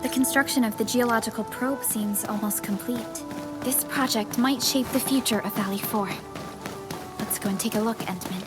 The construction of the geological probe seems almost complete. This project might shape the future of Valley 4. Let's go and take a look, Entman.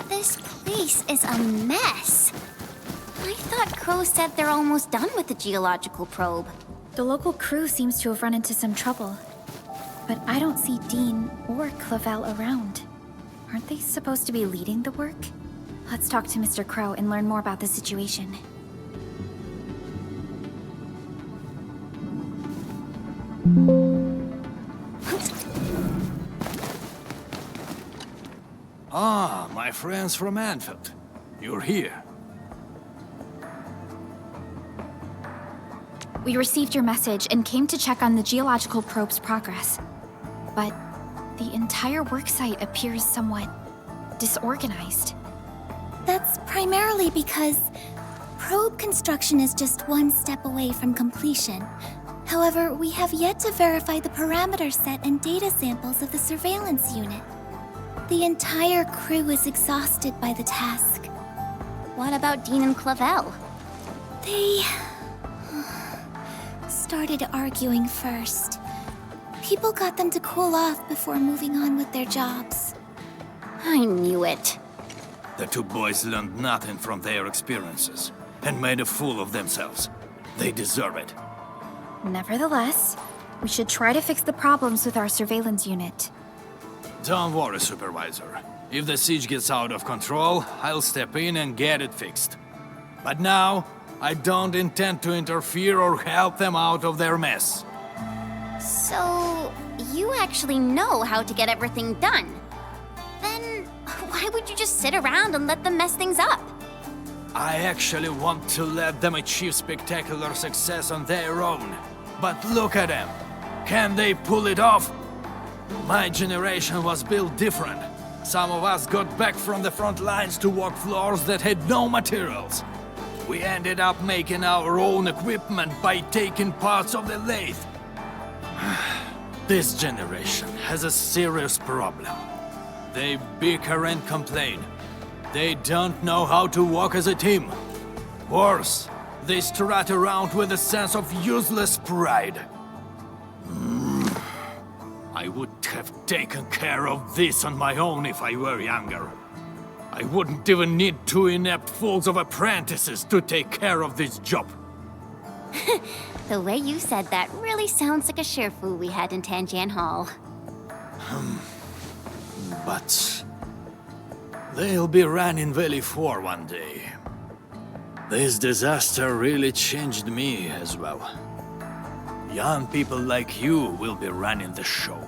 This place is a mess. I thought Crow said they're almost done with the geological probe. The local crew seems to have run into some trouble. But I don't see Dean or Clavel around. Aren't they supposed to be leading the work? Let's talk to Mr. Crow and learn more about the situation. Ah, my friends from ENDFIELD. You're here. We received your message and came to check on the geological probe's progress. But the entire worksite appears somewhat disorganized. That's primarily because probe construction is just one step away from completion. However, we have yet to verify the parameter set and data samples of the surveillance unit. The entire crew is exhausted by the task. What about Dean and Clavel? They started arguing first. People got them to cool off before moving on with their jobs. I knew it. The two boys learned nothing from their experiences and made a fool of themselves. They deserve it. Nevertheless, we should try to fix the problems with our surveillance unit. Don't worry, Supervisor. If the siege gets out of control, I'll step in and get it fixed. But now, I don't intend to interfere or help them out of their mess. So, you actually know how to get everything done. Then, why would you just sit around and let them mess things up? I actually want to let them achieve spectacular success on their own. But look at them. Can they pull it off? My generation was built different. Some of us got back from the front lines to walk floors that had no materials. We ended up making our own equipment by taking parts of the lathe. This generation has a serious problem. They bicker and complain. They don't know how to work as a team. Worse, they strut around with a sense of useless pride. I would have taken care of this on my own if I were younger. I wouldn't even need two inept fools of apprentices to take care of this job. The way you said that really sounds like a Sherfu we had in Tanjian Hall. But they'll be running Valley 4 one day. This disaster really changed me as well. Young people like you will be running the show.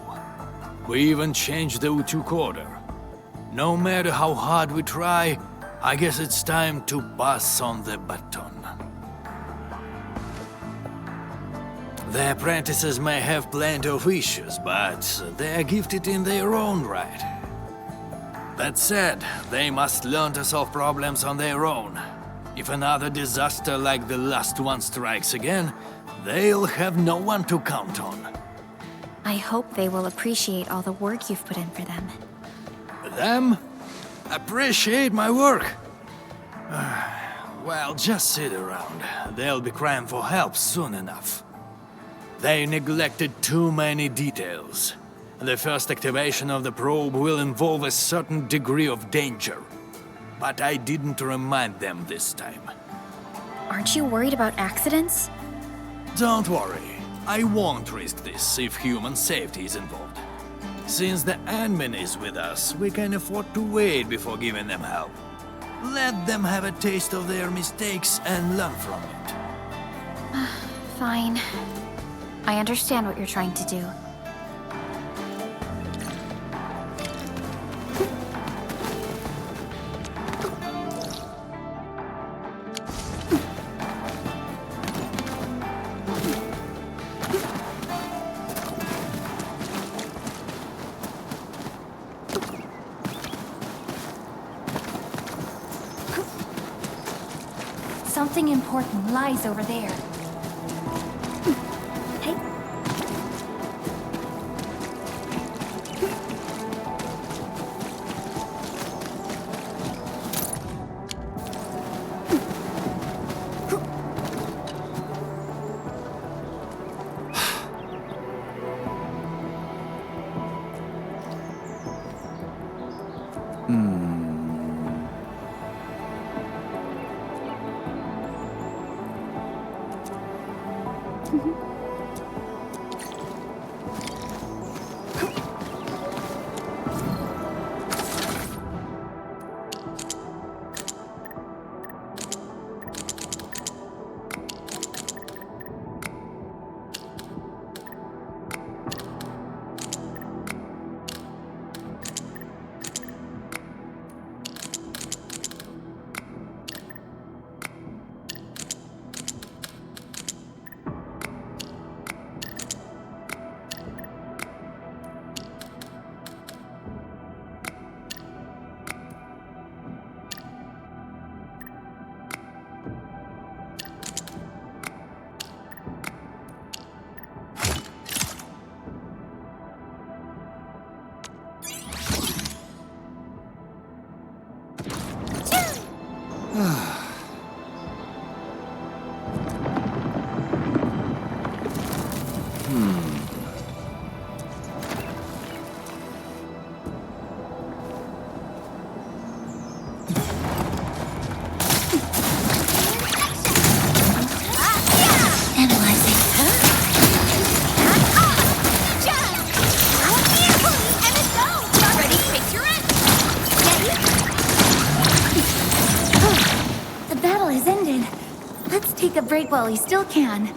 We even changed the Utuk order. No matter how hard we try, I guess it's time to pass on the baton. The apprentices may have plenty of issues, but they're gifted in their own right. That said, they must learn to solve problems on their own. If another disaster like the last one strikes again, they'll have no one to count on. I hope they will appreciate all the work you've put in for them. Them? Appreciate my work? Well, just sit around. They'll be crying for help soon enough. They neglected too many details. The first activation of the probe will involve a certain degree of danger. But I didn't remind them this time. Aren't you worried about accidents? Don't worry. I won't risk this if human safety is involved. Since the admin is with us, we can afford to wait before giving them help. Let them have a taste of their mistakes and learn from it. Fine. I understand what you're trying to do. Something important lies over there. Hey. Take a break while you still can.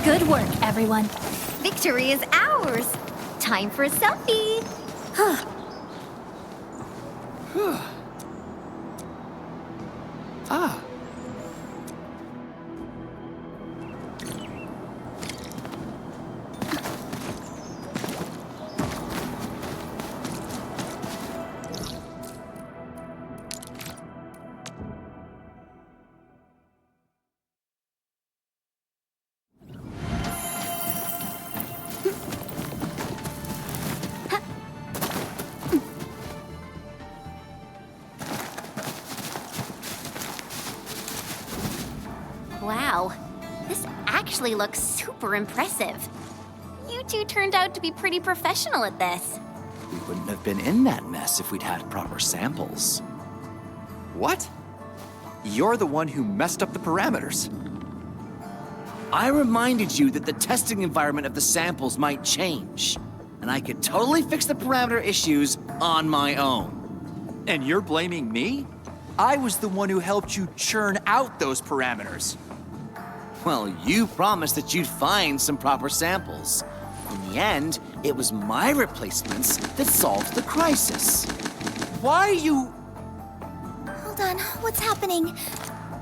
Good work, everyone. Victory is ours. Time for a selfie. Ah. Wow, this actually looks super impressive. You two turned out to be pretty professional at this. We wouldn't have been in that mess if we'd had proper samples. What? You're the one who messed up the parameters. I reminded you that the testing environment of the samples might change, and I could totally fix the parameter issues on my own. And you're blaming me? I was the one who helped you churn out those parameters. Well, you promised that you'd find some proper samples. In the end, it was my replacements that solved the crisis. Why are you... Hold on, what's happening?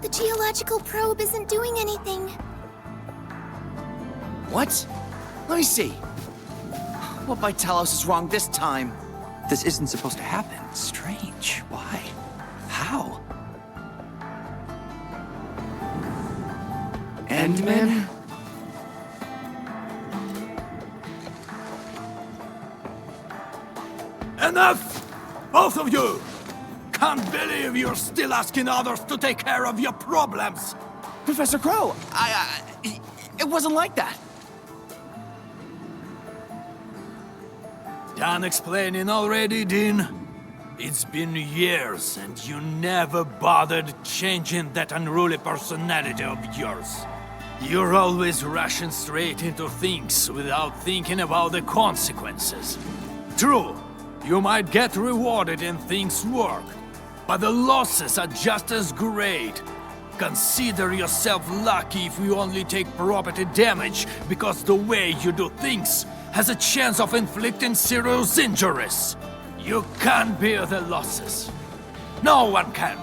The geological probe isn't doing anything. What? Let me see. What by Talos is wrong this time? This isn't supposed to happen. Strange. Why? How? Endman? Enough! Both of you! Can't believe you're still asking others to take care of your problems! Professor Crow, it wasn't like that. Done explaining already, Dean? It's been years and you never bothered changing that unruly personality of yours. You're always rushing straight into things without thinking about the consequences. True, you might get rewarded and things work, but the losses are just as great. Consider yourself lucky if you only take property damage, because the way you do things has a chance of inflicting serious injuries. You can't bear the losses. No one can.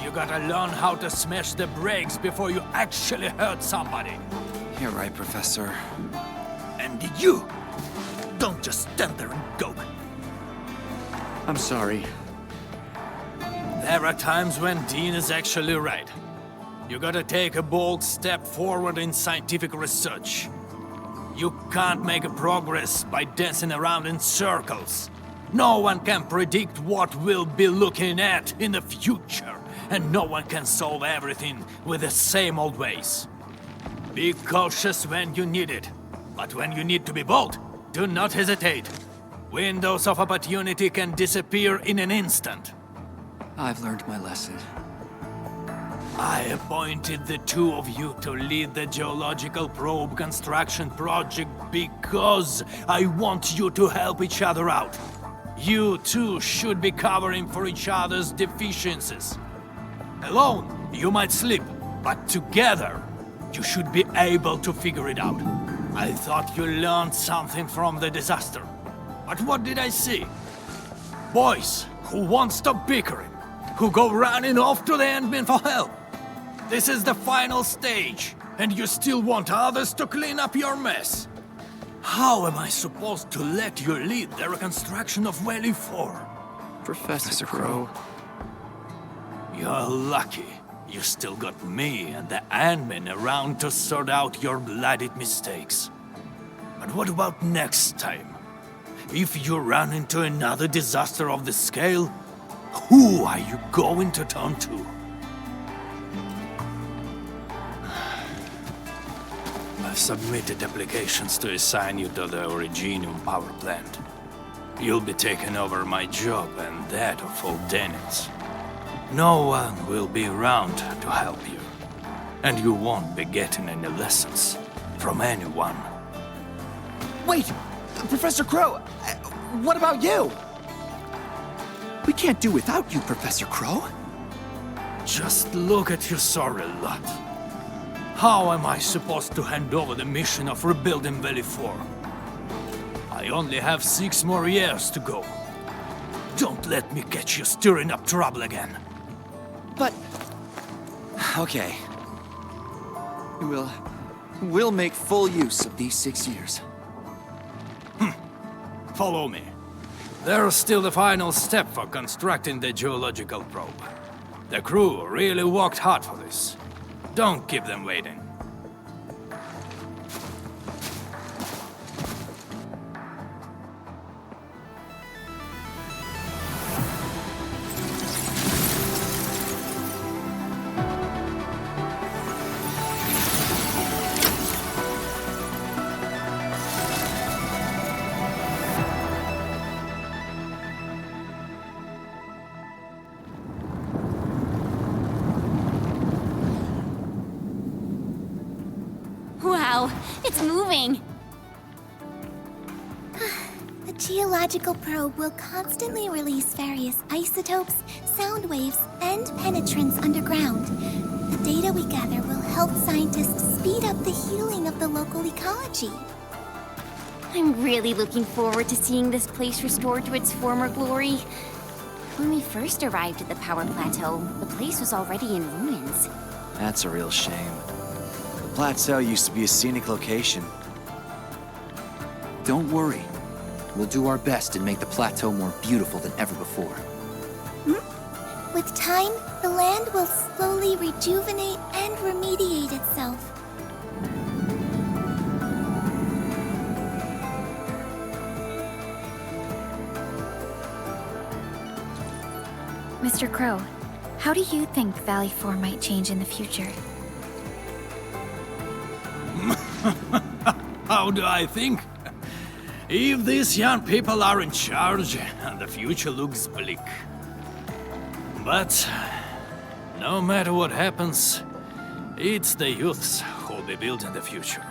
You gotta learn how to smash the brakes before you actually hurt somebody. You're right, Professor. And you, don't just stand there and go. I'm sorry. There are times when Dean is actually right. You gotta take a bold step forward in scientific research. You can't make a progress by dancing around in circles. No one can predict what we'll be looking at in the future, and no one can solve everything with the same old ways. Be cautious when you need it, but when you need to be bold, do not hesitate. Windows of opportunity can disappear in an instant. I've learned my lesson. I appointed the two of you to lead the geological probe construction project because I want you to help each other out. You two should be covering for each other's deficiencies. Alone, you might slip, but together, you should be able to figure it out. I thought you learned something from the disaster. But what did I see? Boys who won't stop bickering, who go running off to the Endman for help. This is the final stage, and you still want others to clean up your mess. How am I supposed to let you lead the reconstruction of Valley 4? Professor Crow. You're lucky. You still got me and the Ant-Man around to sort out your bloodied mistakes. But what about next time? If you run into another disaster of the scale, who are you going to turn to? I've submitted applications to assign you to the Originium power plant. You'll be taking over my job and that of all Dennis. No one will be around to help you. And you won't be getting any lessons from anyone. Wait! Professor Crow! What about you? We can't do without you, Professor Crow. Just look at your sorry lot. How am I supposed to hand over the mission of rebuilding Valley 4? I only have 6 more years to go. Don't let me catch you stirring up trouble again. But... okay. We'll make full use of these 6 years. Follow me. There's still the final step for constructing the geological probe. The crew really worked hard for this. Don't keep them waiting. Wow, it's moving. The geological probe will constantly release various isotopes, sound waves, and penetrants underground. The data we gather will help scientists speed up the healing of the local ecology. I'm really looking forward to seeing this place restored to its former glory. When we first arrived at the power plateau, the place was already in ruins. That's a real shame. The plateau used to be a scenic location. Don't worry. We'll do our best and make the plateau more beautiful than ever before. With time, the land will slowly rejuvenate and remediate itself. Mr. Crow, how do you think Valley 4 might change in the future? How do I think? If these young people are in charge, the future looks bleak. But no matter what happens, it's the youths who'll be building the future.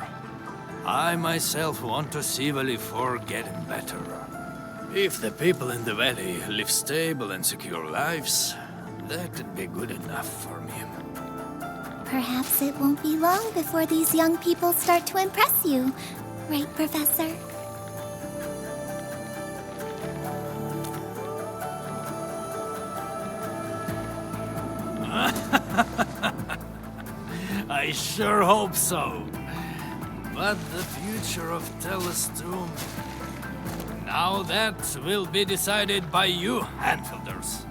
I myself want to see Valley 4 getting better. If the people in the valley live stable and secure lives, that'd be good enough for me. Perhaps it won't be long before these young people start to impress you. Right, Professor? I sure hope so. But the future of Telestum, now that will be decided by you, Handfielders.